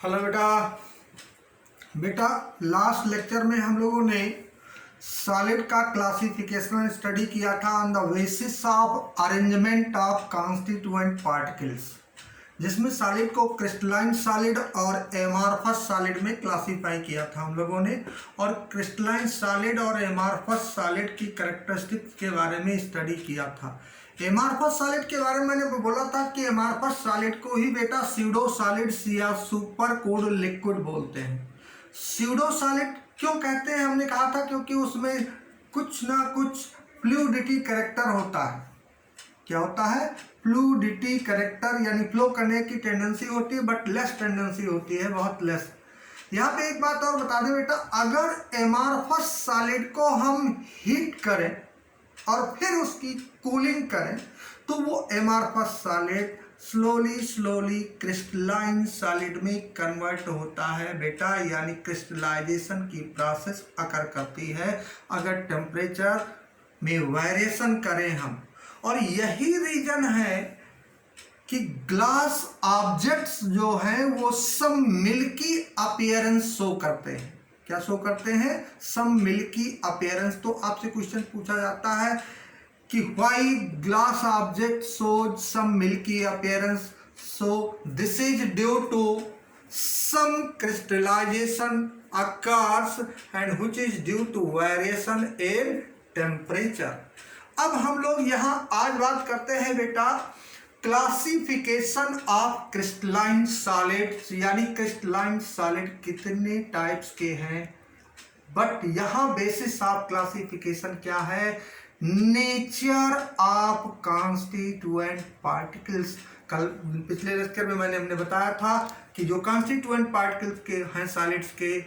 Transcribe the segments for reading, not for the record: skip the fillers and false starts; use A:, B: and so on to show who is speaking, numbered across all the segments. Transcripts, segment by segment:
A: Hello बेटा। बेटा last lecture में हम लोगों ने सॉलिड का क्लासिफिकेशन स्टडी किया था on the basis of arrangement of constituent particles, जिसमें सॉलिड को क्रिस्टलाइन सॉलिड और एमॉर्फस सॉलिड में क्लासीफाई किया था हम लोगों ने। और क्रिस्टलाइन सॉलिड और एमॉर्फस सॉलिड की कैरेक्टरिस्टिक्स के बारे में स्टडी किया था। एमॉर्फस सॉलिड के बारे में मैंने बोला था कि एमॉर्फस सॉलिड को ही बेटा स्यूडो सॉलिड्स या सुपर कोल्ड लिक्विड बोलते हैं। स्यूडो सॉलिड क्यों कहते हैं हमने कहा था, क्योंकि उसमें कुछ ना कुछ फ्लूइडिटी कैरेक्टर होता है। क्या होता है? फ्लूइडिटी कैरेक्टर, यानी फ्लो करने की टेंडेंसी होती है, बट लेस टेंडेंसी होती है, बहुत लेस। यहाँ पे एक बात और बता दें बेटा, अगर एमॉर्फस सॉलिड को हम हीट करें और फिर उसकी कूलिंग करें तो वो amorphous solid slowly crystalline solid में कन्वर्ट होता है बेटा, यानी क्रिस्टलाइजेशन की प्रोसेस अकर करती है अगर टेम्परेचर में वेरिएशन करें हम। और यही रीजन है कि ग्लास ऑब्जेक्ट्स जो हैं वो सम मिल्की अपीयरेंस शो करते हैं। क्या शो करते हैं? Some milky appearance. तो आपसे क्वेश्चन पूछा जाता है कि why glass object shows some milky appearance, so this is due to some crystallisation occurs and which is due to variation in temperature। अब हम लोग यहाँ आज बात करते हैं बेटा क्लासिफिकेशन ऑफ क्रिस्टलाइन सॉलिड्स, यानी क्रिस्टलाइन सॉलिड कितने टाइप्स के हैं। बट यहाँ बेसिस ऑफ क्लासिफिकेशन क्या है? Nature of constituent particles. कल पिछले लेक्चर में हमने बताया था कि जो कॉन्स्टिट्यूएंट पार्टिकल्स के हैं सॉलिड्स के,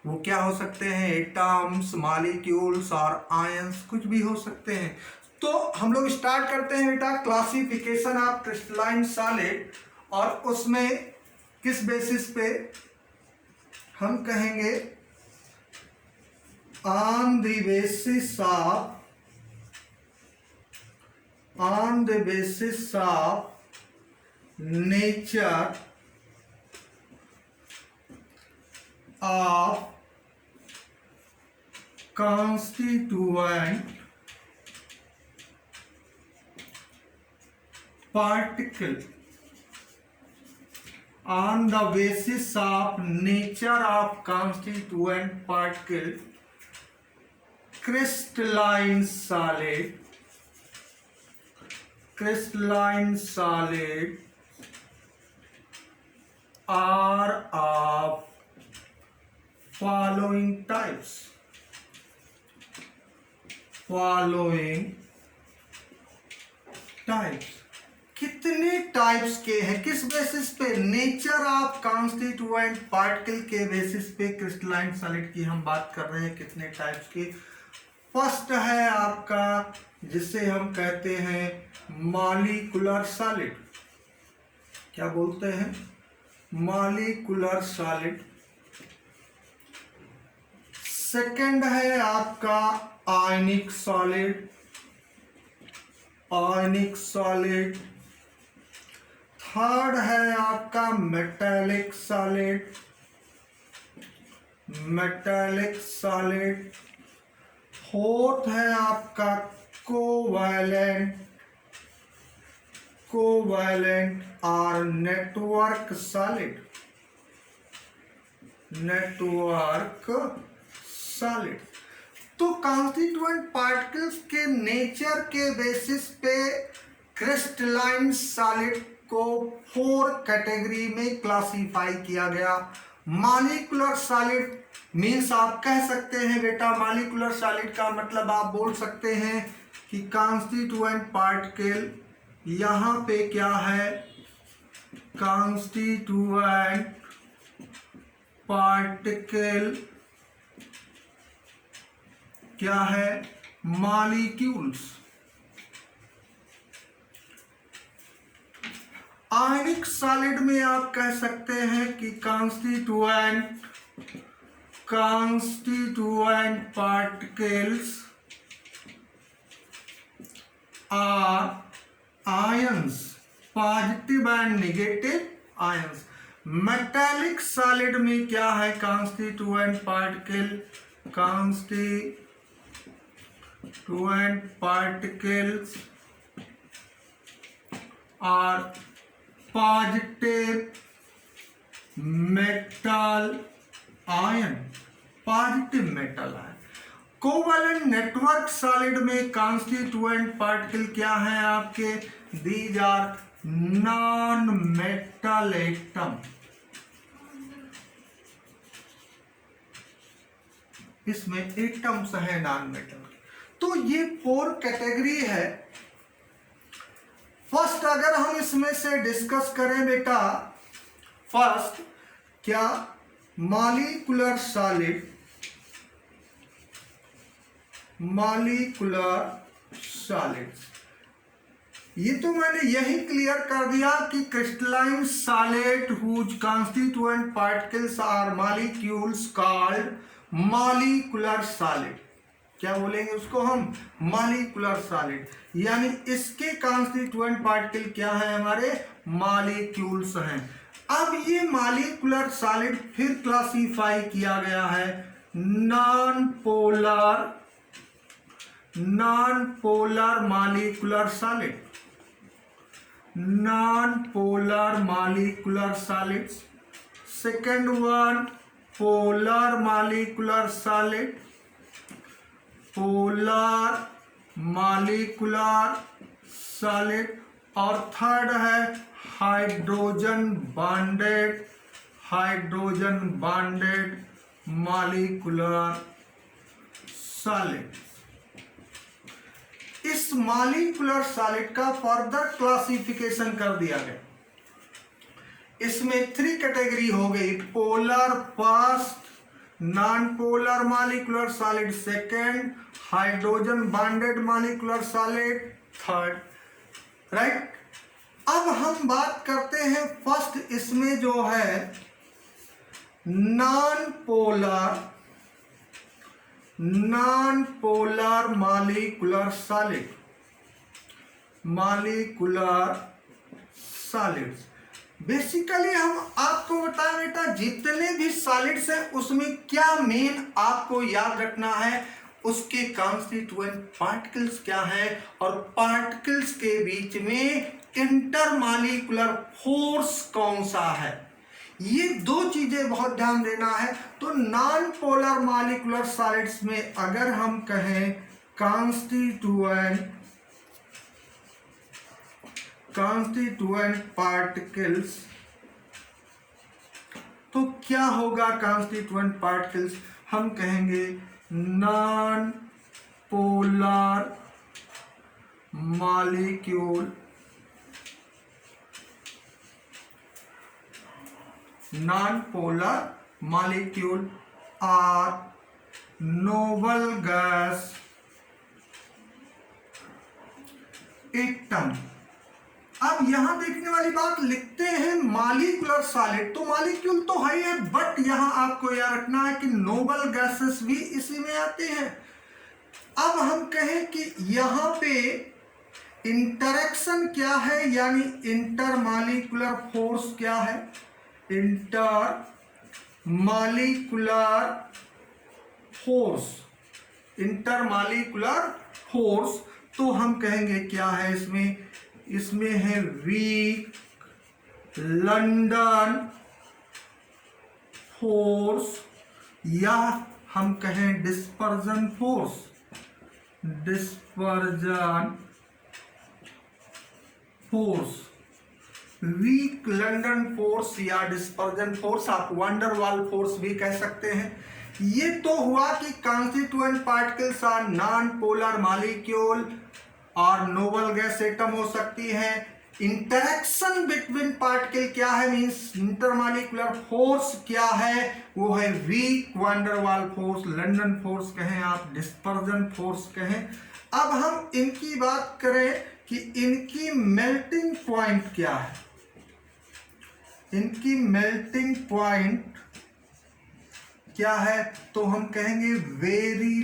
A: वो क्या हो सकते हैं? एटम्स, मॉलिक्यूल्स और आयंस, कुछ भी हो सकते हैं। तो हम लोग स्टार्ट करते हैं बेटा क्लासिफिकेशन ऑफ क्रिस्टलाइन सॉलिड, और उसमें किस बेसिस पे हम कहेंगे? On the basis of nature of constituent particle, on the basis of nature of constituent particle, crystalline solid are of following types। कितने टाइप्स के हैं? किस बेसिस पे? नेचर ऑफ कॉन्स्टिट्यूएंट पार्टिकल के बेसिस पे क्रिस्टलाइन सॉलिड की हम बात कर रहे हैं। कितने टाइप्स के? फर्स्ट है आपका जिसे हम कहते हैं मॉलिक्यूलर सॉलिड। क्या बोलते हैं? Molecular solid. सेकंड है आपका आयनिक सॉलिड। थर्ड है आपका मेटालिक सॉलिड। फोर्थ है आपका कोवैलेंट और नेटवर्क सॉलिड। तो कॉन्स्टिट्यूएंट पार्टिकल्स के नेचर के बेसिस पे क्रिस्टलाइन सॉलिड को 4 कैटेगरी में क्लासिफाई किया गया। मॉलिक्यूलर सॉलिड मीन्स आप कह सकते हैं बेटा, मॉलिक्यूलर सॉलिड का मतलब आप बोल सकते हैं कि कॉन्स्टिट्यूएंट पार्टिकल, यहाँ पे क्या है? कॉन्स्टिट्यूएंट पार्टिकल क्या है? मॉलिक्यूल्स। आयनिक सॉलिड में आप कह सकते हैं कि constituent particles are ions, positive and negative ions। Metallic solid में क्या है? Constituent particles are positive metal ion. Covalent network solid में कॉन्स्टिट्यूएंट पार्टिकल क्या है आपके? These are non metal atom. इसमें एटम्स है नॉन मेटल। तो ये 4 कैटेगरी है। फर्स्ट अगर हम इसमें से डिस्कस करें बेटा, फर्स्ट क्या? मॉलिक्यूलर सॉलिड, ये तो मैंने यही क्लियर कर दिया कि crystalline solid whose constituent particles are molecules called molecular solid. क्या बोलेंगे उसको हम? Molecular solid. यानी इसके कॉन्स्टिट्यूएंट पार्टिकल क्या है? हमारे मॉलिक्यूल्स हैं। अब ये मॉलिक्यूलर सॉलिड फिर क्लासिफाई किया गया है non polar molecular solid, second one polar molecular solid, और थर्ड है हाइड्रोजन बॉन्डेड मॉलिक्यूलर सॉलिड। इस मॉलिक्यूलर सॉलिड का फर्दर क्लासिफिकेशन कर दिया गया। इसमें 3 कैटेगरी हो गई, polar first, non polar molecular solid second, hydrogen bonded molecular solid third. Right. अब हम बात करते हैं फर्स्ट, इसमें जो है non polar molecular solids. Basically हम आपको बताएं बेटा, जितने भी सॉलिड्स हैं उसमें क्या मेन आपको याद रखना है, उसके कॉन्स्टिट्यूएंट पार्टिकल्स क्या है, और पार्टिकल्स के बीच में इंटरमॉलिक्यूलर फोर्स कौन सा है। ये 2 चीजें बहुत ध्यान देना है। तो नॉन पोलर मॉलिक्यूलर सॉलिड्स में अगर हम कहें कॉन्स्टिट्यूएंट पार्टिकल्स, तो क्या होगा? कॉन्स्टिट्यूएंट पार्टिकल्स हम कहेंगे non polar molecule or noble gas atom. अब यहां देखने वाली बात, लिखते हैं मॉलिक्यूलर सॉलिड, तो मॉलिक्यूल तो है, बट यहां आपको याद रखना है कि नोबल गैसेस भी इसी में आते हैं। अब हम कहें कि यहां पे इंटरेक्शन क्या है, यानी इंटरमॉलिक्यूलर फोर्स क्या है? इंटरमॉलिक्यूलर फोर्स, तो हम कहेंगे क्या है इसमें है वीक लंदन फोर्स, या हम कहें dispersion force, weak London force या डिस्पर्जन फोर्स, आप वंडरवाल फोर्स भी कह सकते हैं। ये तो हुआ कि constituent particles are non polar molecule और नोबल गैस एटम हो सकती है। इंटरेक्शन बिटवीन पार्टिकल क्या है, मींस इंटरमॉलिक्यूलर फोर्स क्या है, वो है weak van der Waals force, London force कहें आप, डिस्पर्जन फोर्स कहें। अब हम इनकी बात करें कि इनकी मेल्टिंग पॉइंट क्या है, इनकी मेल्टिंग पॉइंट क्या है, तो हम कहेंगे वेरी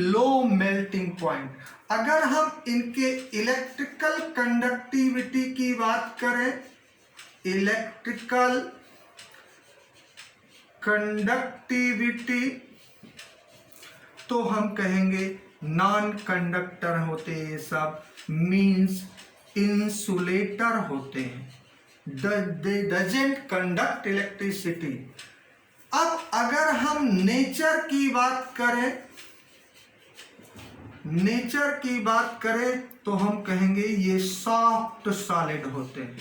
A: लो मेल्टिंग पॉइंट। अगर हम इनके इलेक्ट्रिकल कंडक्टिविटी की बात करें इलेक्ट्रिकल कंडक्टिविटी, तो हम कहेंगे नॉन कंडक्टर होते हैं सब, मींस इंसुलेटर होते हैं, दे डजंट कंडक्ट इलेक्ट्रिसिटी। अब अगर हम नेचर की बात करें, नेचर की बात करें तो हम कहेंगे ये सॉफ्ट सॉलिड होते हैं,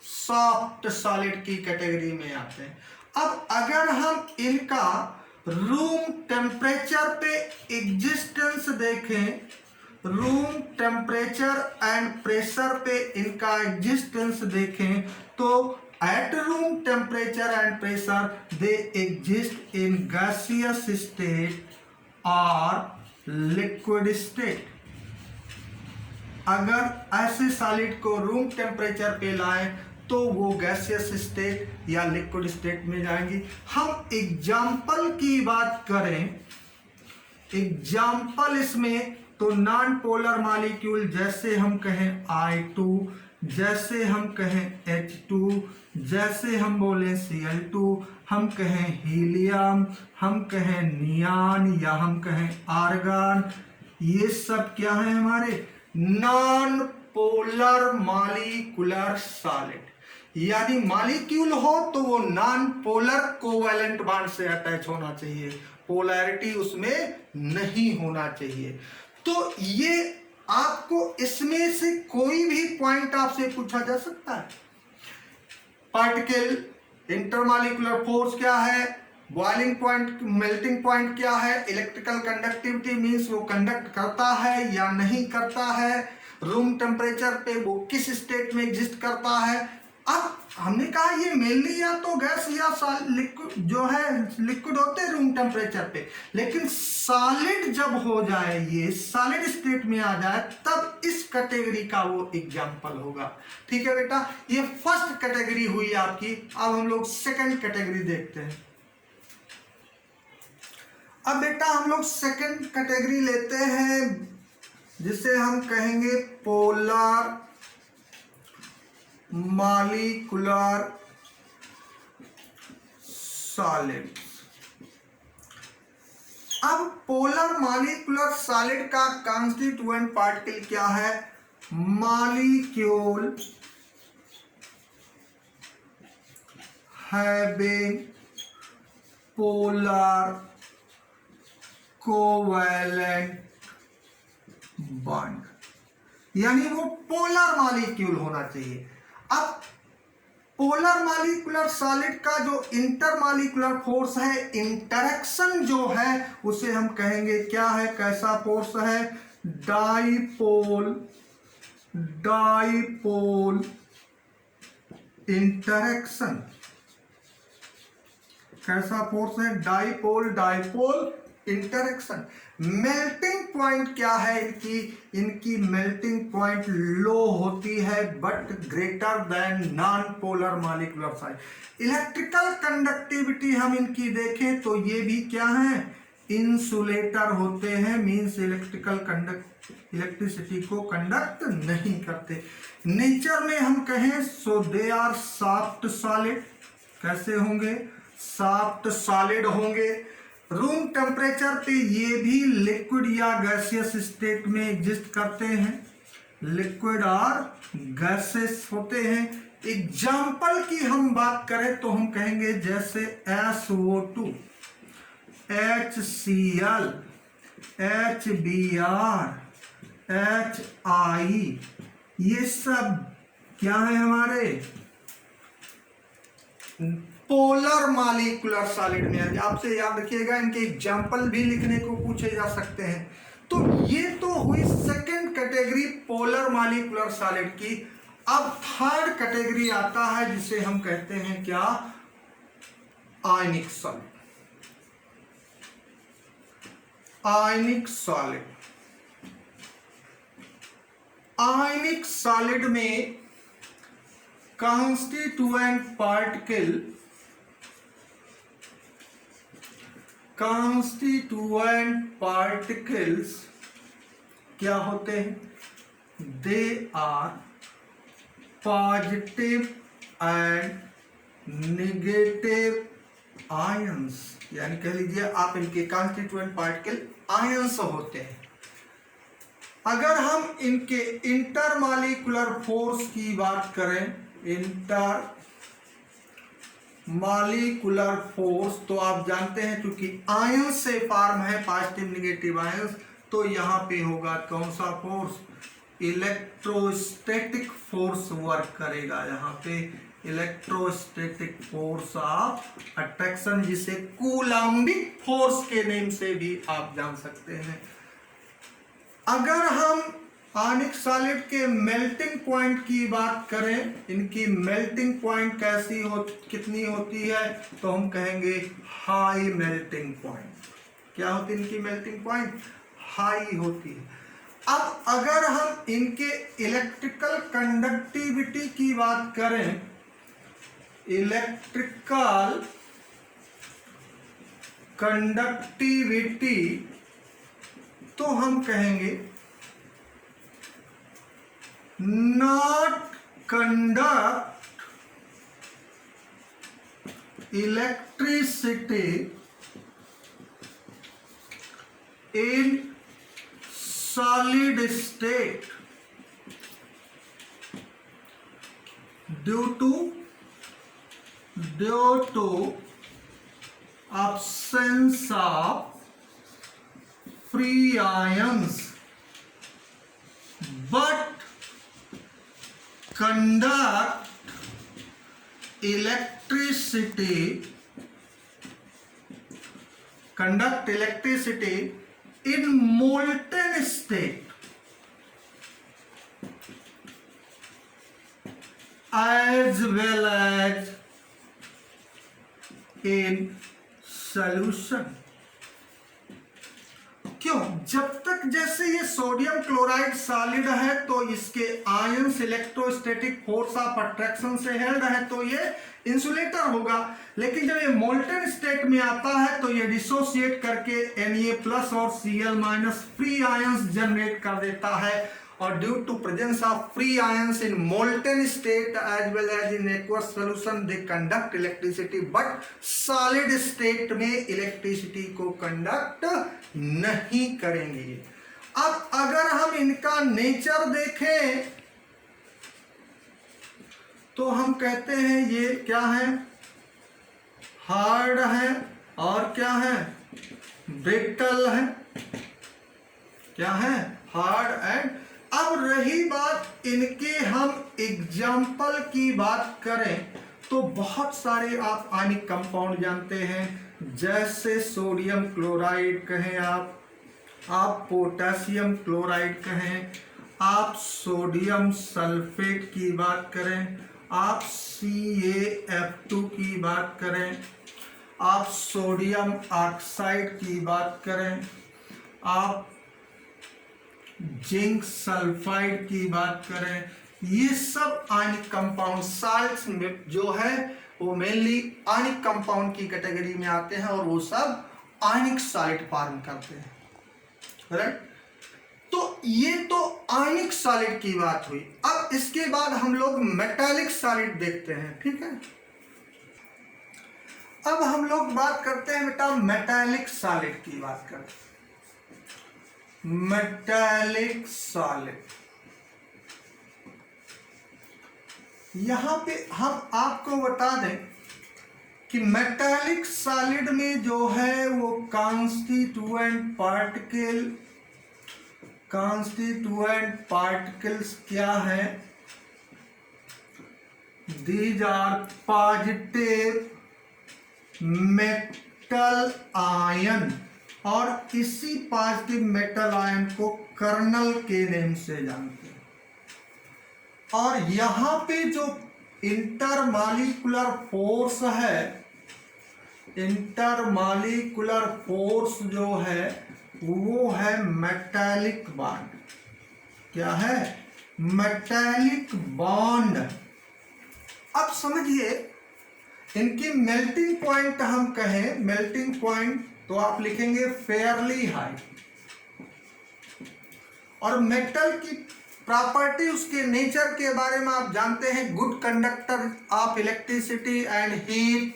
A: सॉफ्ट सॉलिड की कैटेगरी में आते हैं। अब अगर हम इनका रूम टेम्परेचर पे एग्जिस्टेंस देखें, रूम टेम्परेचर एंड प्रेशर पे इनका एग्जिस्टेंस देखें, तो at room temperature and pressure they exist in gaseous state और लिक्विड स्टेट। अगर ऐसे सॉलिड को रूम टेम्परेचर पे लाएं तो वो गैसियस स्टेट या लिक्विड स्टेट में जाएंगी। हम एग्जाम्पल की बात करें, एग्जाम्पल इसमें तो नॉन पोलर मॉलिक्यूल, जैसे हम कहें I2, जैसे हम कहें H2, जैसे हम बोले Cl2, हम कहें हीलियम, हम कहें नियॉन या हम कहें आर्गन, ये सब क्या है हमारे नॉन पोलर मॉलिक्यूलर सॉलिड। यानी मॉलिक्यूल हो तो वो नॉन पोलर कोवैलेंट बॉन्ड से अटैच होना चाहिए, पोलैरिटी उसमें नहीं होना चाहिए। तो ये आपको इसमें से कोई भी पॉइंट आपसे पूछा जा सकता है। पार्टिकल इंटरमॉलिक्यूलर फोर्स क्या है, बॉइलिंग पॉइंट, मेल्टिंग पॉइंट क्या है, इलेक्ट्रिकल कंडक्टिविटी मींस वो कंडक्ट करता है या नहीं करता है, रूम टेम्परेचर पे वो किस स्टेट में एग्जिस्ट करता है। अब हमने कहा ये मेनली या तो गैस या लिक्विड जो है, लिक्विड होते हैं रूम टेम्परेचर पे, लेकिन सॉलिड जब हो जाए, ये सॉलिड स्टेट में आ जाए, तब इस कैटेगरी का वो एग्जाम्पल होगा। ठीक है बेटा, ये फर्स्ट कैटेगरी हुई आपकी। अब हम लोग सेकंड कैटेगरी देखते हैं। अब बेटा हम लोग सेकंड कैटेगरी लेते हैं, जिसे हम कहेंगे पोलर मॉलिक्यूलर सॉलिड। अब पोलर मॉलिक्यूलर सॉलिड का कॉन्स्टिट्यूएंट पार्टिकल क्या है, molecule having polar covalent bond, यानी वो पोलर मॉलिक्यूल होना चाहिए। अब पोलर मॉलिक्यूलर सॉलिड का जो इंटरमॉलिक्यूलर फोर्स है, इंटरेक्शन जो है, उसे हम कहेंगे क्या है, कैसा फोर्स है, डाइपोल, डाइपोल इंटरेक्शन। कैसा फोर्स है, dipole, dipole interaction. Melting point क्या है इनकी, इनकी मेल्टिंग पॉइंट लो होती है but greater than non polar molecular solid. Electrical conductivity हम इनकी देखें तो ये भी क्या है, इंसुलेटर होते हैं, मींस इलेक्ट्रिसिटी को कंडक्ट नहीं करते। नेचर में हम कहें सो दे आर सॉफ्ट सॉलिड। कैसे होंगे, सॉफ्ट सॉलिड होंगे। रूम टेम्परेचर पे ये भी लिक्विड या गैसियस स्टेट में एग्जिस्ट करते हैं, लिक्विड और गैसेस होते हैं। एग्जाम्पल की हम बात करें तो हम कहेंगे जैसे SO2, HCl, HBr, HI, ये सब क्या है हमारे पोलर मॉलिक्यूलर सॉलिड में। आपसे याद रखिएगा, इनके एग्जाम्पल भी लिखने को पूछे जा सकते हैं। तो ये तो हुई second category polar molecular solid की। अब थर्ड कैटेगरी आता है जिसे हम कहते हैं क्या, ionic solid. Ionic solid, ionic solid में कॉन्स्टिट्यूएंट पार्टिकल, कॉन्स्टिट्यूएंट पार्टिकल्स क्या होते हैं, they are positive and negative ions, यानी कह लीजिए आप इनके कॉन्स्टिट्यूएंट पार्टिकल आयंस होते हैं। अगर हम इनके इंटरमॉलिक्यूलर फोर्स की बात करें, इंटरमॉलिक्यूलर फोर्स, तो आप जानते हैं क्योंकि आयंस से फॉर्म है पॉजिटिव नेगेटिव आयंस, तो यहाँ पे होगा कौन सा फोर्स, इलेक्ट्रोस्टैटिक फोर्स वर्क करेगा। यहाँ पे इलेक्ट्रोस्टैटिक फोर्स ऑफ अट्रैक्शन, जिसे कूलम्बिक फोर्स के नेम से भी आप जान सकते हैं। अगर हम आयनिक सॉलिड के मेल्टिंग पॉइंट की बात करें, इनकी मेल्टिंग पॉइंट कितनी होती है, तो हम कहेंगे हाई मेल्टिंग पॉइंट। क्या होती है इनकी मेल्टिंग पॉइंट, हाई होती है। अब अगर हम इनके इलेक्ट्रिकल कंडक्टिविटी की बात करें, इलेक्ट्रिकल कंडक्टिविटी, तो हम कहेंगे not conduct electricity in solid state due to absence of free ions, but conduct electricity in molten state as well as in solution। क्यों? जब तक जैसे ये सोडियम क्लोराइड सॉलिड है तो इसके ions electrostatic force of attraction से held है, तो ये इंसुलेटर होगा। लेकिन जब ये मोल्टन स्टेट में आता है तो ये डिसोसिएट करके Na+ और Cl- फ्री आयंस जनरेट कर देता है, और due to presence of free ions in molten state as well as in aqueous solution they conduct electricity, but solid state में इलेक्ट्रिसिटी को कंडक्ट नहीं करेंगे। अब अगर हम इनका नेचर देखें तो हम कहते हैं ये क्या है, हार्ड है, और क्या है, ब्रिटल है। क्या है, हार्ड एंड। अब रही बात इनके हम एग्जाम्पल की बात करें तो बहुत सारे आप आयनिक कंपाउंड जानते हैं, जैसे सोडियम क्लोराइड कहें, आप पोटेशियम क्लोराइड कहें, आप सोडियम सल्फेट की बात करें, आप CaF2 की बात करें, आप सोडियम ऑक्साइड की बात करें, आप जिंक सल्फाइड की बात करें, ये सब आयनिक कंपाउंड साल्ट्स में जो है वो मेनली आयनिक कंपाउंड की कैटेगरी में आते हैं, और वो सब आयनिक सॉलिड फॉर्म करते हैं, राइट। तो ये तो आयनिक सॉलिड की बात हुई। अब इसके बाद हम लोग मेटालिक सॉलिड देखते हैं, ठीक है। अब हम लोग बात करते हैं बेटा मेटालिक सॉलिड की बात करते हैं। मेटालिक सॉलिड, यहां पे हम आपको बता दें कि मेटालिक सॉलिड में जो है वो कांस्टीट्यूएंट पार्टिकल्स क्या है, these are positive metal ion, और इसी पॉजिटिव मेटल आयन को कर्नल के नेम से जानते हैं। और यहां पे जो इंटरमॉलिक्यूलर फोर्स है, इंटरमॉलिक्यूलर फोर्स जो है वो है मेटालिक बॉन्ड। क्या है, मेटालिक बॉन्ड। अब समझिए इनकी मेल्टिंग पॉइंट हम कहें, मेल्टिंग पॉइंट तो आप लिखेंगे फेयरली हाई, और मेटल की प्रॉपर्टी, उसके नेचर के बारे में आप जानते हैं। Good conductor of electricity and heat,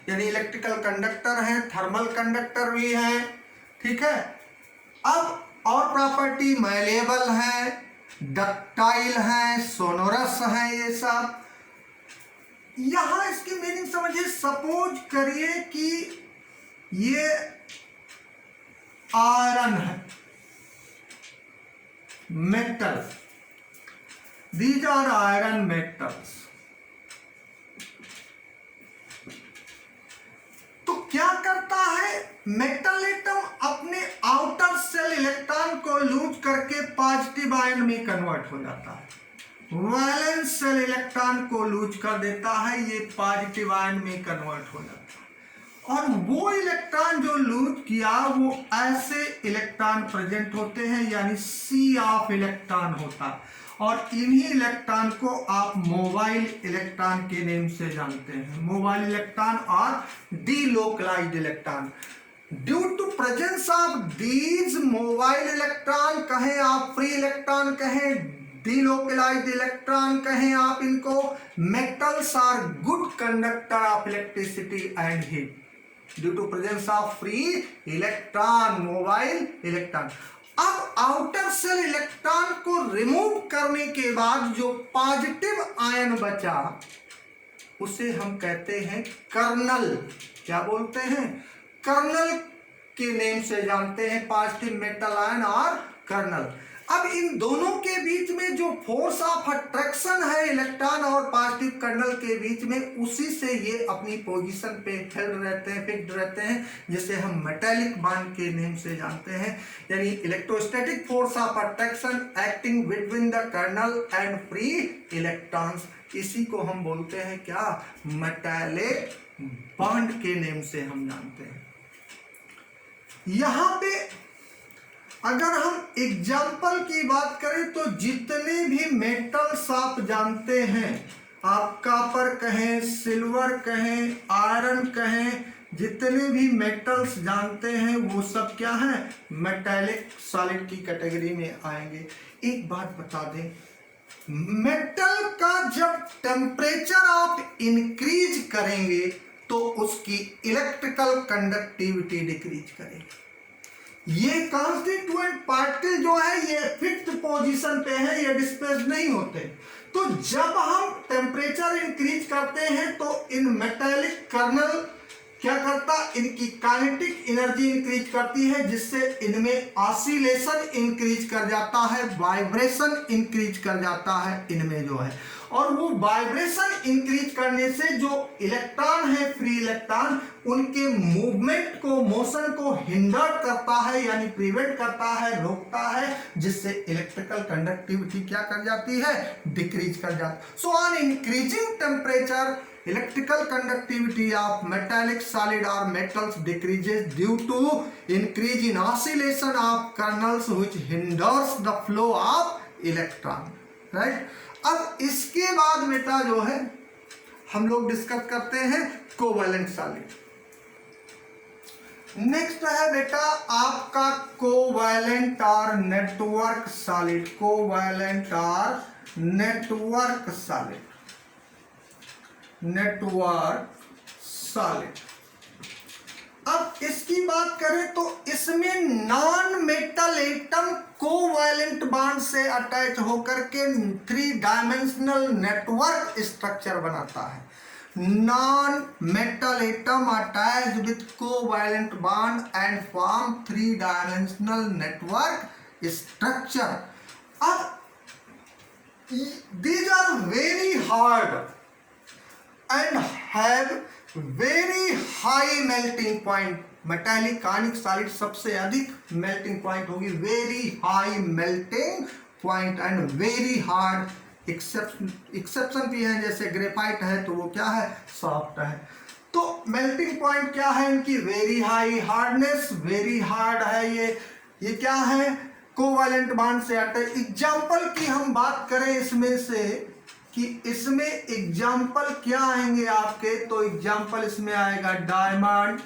A: यानी इलेक्ट्रिकल कंडक्टर है, थर्मल कंडक्टर भी है, ठीक है। अब और प्रॉपर्टी मैलेबल है, डक्टाइल है, सोनोरस है, ये सब। यहां इसकी मीनिंग समझिए। सपोज करिए कि ये आयरन है, metal, these are iron metals. तो क्या करता है मेटल एटम, अपने आउटर सेल इलेक्ट्रॉन को लूज करके पॉजिटिव आयन में कन्वर्ट हो जाता है। वैलेंस सेल इलेक्ट्रॉन को लूज कर देता है, ये पॉजिटिव आयन में कन्वर्ट हो जाता है। और वो इलेक्ट्रॉन जो लूज किया वो ऐसे इलेक्ट्रॉन प्रेजेंट होते हैं, यानी सी ऑफ इलेक्ट्रॉन होता है। और इन्हीं इलेक्ट्रॉन को आप मोबाइल इलेक्ट्रॉन के नेम से जानते हैं, मोबाइल इलेक्ट्रॉन और delocalised electron. Due to presence of these mobile electron, कहें आप फ्री इलेक्ट्रॉन, कहें डीलोकलाइज्ड इलेक्ट्रॉन, कहें आप इनको, metals are good conductor of electricity and heat due to presence of free electron, mobile electron. अब outer shell electron को remove करने के बाद जो पॉजिटिव आयन बचा उसे हम कहते हैं कर्नल। क्या बोलते हैं? कर्नल के नेम से जानते हैं, पॉजिटिव मेटल आयन और कर्नल। अब इन दोनों के बीच में जो फोर्स ऑफ अट्रैक्शन है इलेक्ट्रॉन और पॉजिटिव कर्नल के बीच में, उसी से ये अपनी पोजीशन पे हेल्ड रहते हैं, फिक्स्ड रहते हैं, जिसे हम मेटालिक बॉन्ड के नेम से जानते हैं। यानी electrostatic force of attraction acting between the kernel and free electrons, इसी को हम बोलते हैं क्या? मेटालिक बॉन्ड के नेम से हम जानते हैं। यहां पे अगर हम एग्जाम्पल की बात करें तो जितने भी मेटल्स आप जानते हैं, आप कॉपर कहें, सिल्वर कहें, आयरन कहें, जितने भी मेटल्स जानते हैं वो सब क्या है? मेटालिक सॉलिड की कैटेगरी में आएंगे। एक बात बता दें, मेटल का जब टेम्परेचर आप इंक्रीज करेंगे तो उसकी इलेक्ट्रिकल कंडक्टिविटी डिक्रीज करेगी। ये कॉन्स्टिट्यूएंट पार्टिकल जो है ये फिक्स्ड पोजीशन पे है, ये डिस्प्लेस नहीं होते। तो जब हम टेम्परेचर इंक्रीज करते हैं तो इन मेटालिक कर्नल क्या करता? इनकी काइनेटिक एनर्जी इंक्रीज करती है, जिससे इनमें ऑसिलेशन इंक्रीज कर जाता है, वाइब्रेशन इंक्रीज कर जाता है इनमें जो है। और वो वाइब्रेशन इंक्रीज करने से जो इलेक्ट्रॉन है, फ्री इलेक्ट्रॉन, उनके मूवमेंट को, मोशन को हिंडर करता है, यानी प्रिवेंट करता है, रोकता है, जिससे इलेक्ट्रिकल कंडक्टिविटी क्या कर जाती है? डिक्रीज कर जाती। So on increasing temperature electrical conductivity of metallic solid or metals decreases due to increase in oscillation of kernels which hinders the flow of electron, right? अब इसके बाद बेटा जो है हम लोग डिस्कस करते हैं कोवैलेंट सॉलिड। नेक्स्ट है बेटा आपका कोवैलेंट और नेटवर्क सॉलिड, कोवैलेंट और नेटवर्क सॉलिड, नेटवर्क सॉलिड। अब इसकी बात करें तो इसमें non metal atom covalent bond से अटैच होकर के 3 डायमेंशनल नेटवर्क स्ट्रक्चर बनाता है। Non metal atom attach with covalent bond and form 3 dimensional network structure. अब these are very hard and have very high melting point। Metallic ionic solid सबसे अधिक melting point होगी, very high melting point and very hard. Exception भी है, जैसे graphite है तो वो क्या है? सॉफ्ट है। तो मेल्टिंग पॉइंट क्या है इनकी? Very high, hardness very hard है। ये क्या है? कोवैलेंट बॉन्ड से अटैच। एग्जाम्पल की हम बात करें इसमें से कि इसमें एग्जाम्पल क्या आएंगे आपके, तो एग्जाम्पल इसमें आएगा डायमंड,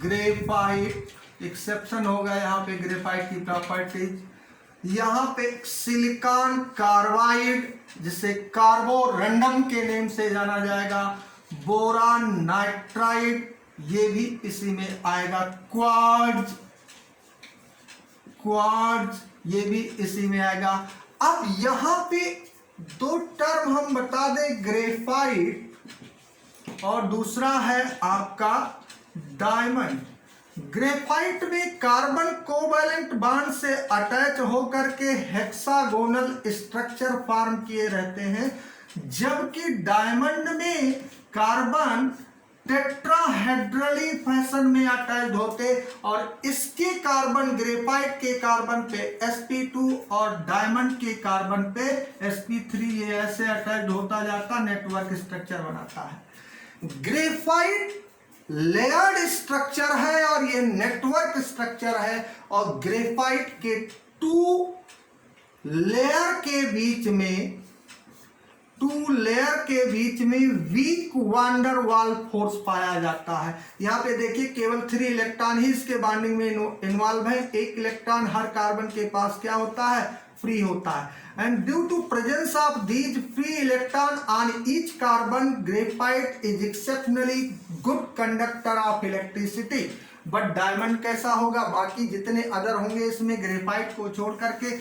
A: ग्रेफाइट, एक्सेप्शन होगा यहाँ पे ग्रेफाइट की प्रॉपर्टीज, यहाँ पे सिलिकॉन कार्बाइड, जिसे कार्बोरंडम के नेम से जाना जाएगा, बोरान नाइट्राइड, ये भी इसी में आएगा, क्वार्ट्ज ये भी इसी में आएगा। अब यहां पे दो टर्म हम बता दें, ग्रेफाइट और दूसरा है आपका डायमंड। ग्रेफाइट में कार्बन कोवैलेंट बॉन्ड से अटैच होकर के हेक्सागोनल स्ट्रक्चर फॉर्म किए रहते हैं, जबकि डायमंड में कार्बन टेट्राहेड्रली फैशन में अटैच होते और इसके कार्बन, ग्रेफाइट के कार्बन पे sp2 और डायमंड के कार्बन पे sp3, ये ऐसे अटैच होता जाता, नेटवर्क स्ट्रक्चर बनाता है। ग्रेफाइट लेयर्ड स्ट्रक्चर है और ये नेटवर्क स्ट्रक्चर है, और ग्रेफाइट के टू लेयर के बीच में वीक वांडर वाल फोर्स पाया जाता है। यहाँ पे देखिए केवल 3 इलेक्ट्रॉन ही इसके बॉन्डिंग में इन्वॉल्व है, 1 इलेक्ट्रॉन हर कार्बन के पास क्या होता है, फ्री होता है। And due to presence of these free electron on each carbon, graphite is exceptionally good conductor of electricity. But diamond कैसा होगा, बाकी जितने अदर होंगे इसमें ग्रेफाइट को छोड़ करके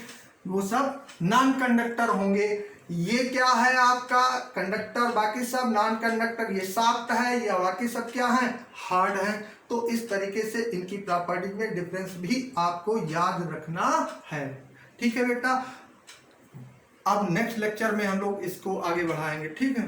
A: वो सब नॉन कंडक्टर होंगे। ये क्या है आपका कंडक्टर, बाकी सब नॉन कंडक्टर। ये सॉफ्ट है या बाकी सब क्या है, हार्ड है। तो इस तरीके से इनकी प्रॉपर्टीज में डिफरेंस भी आपको याद रखना है। ठीक है बेटा, अब नेक्स्ट लेक्चर में हम लोग इसको आगे बढ़ाएंगे। ठीक है।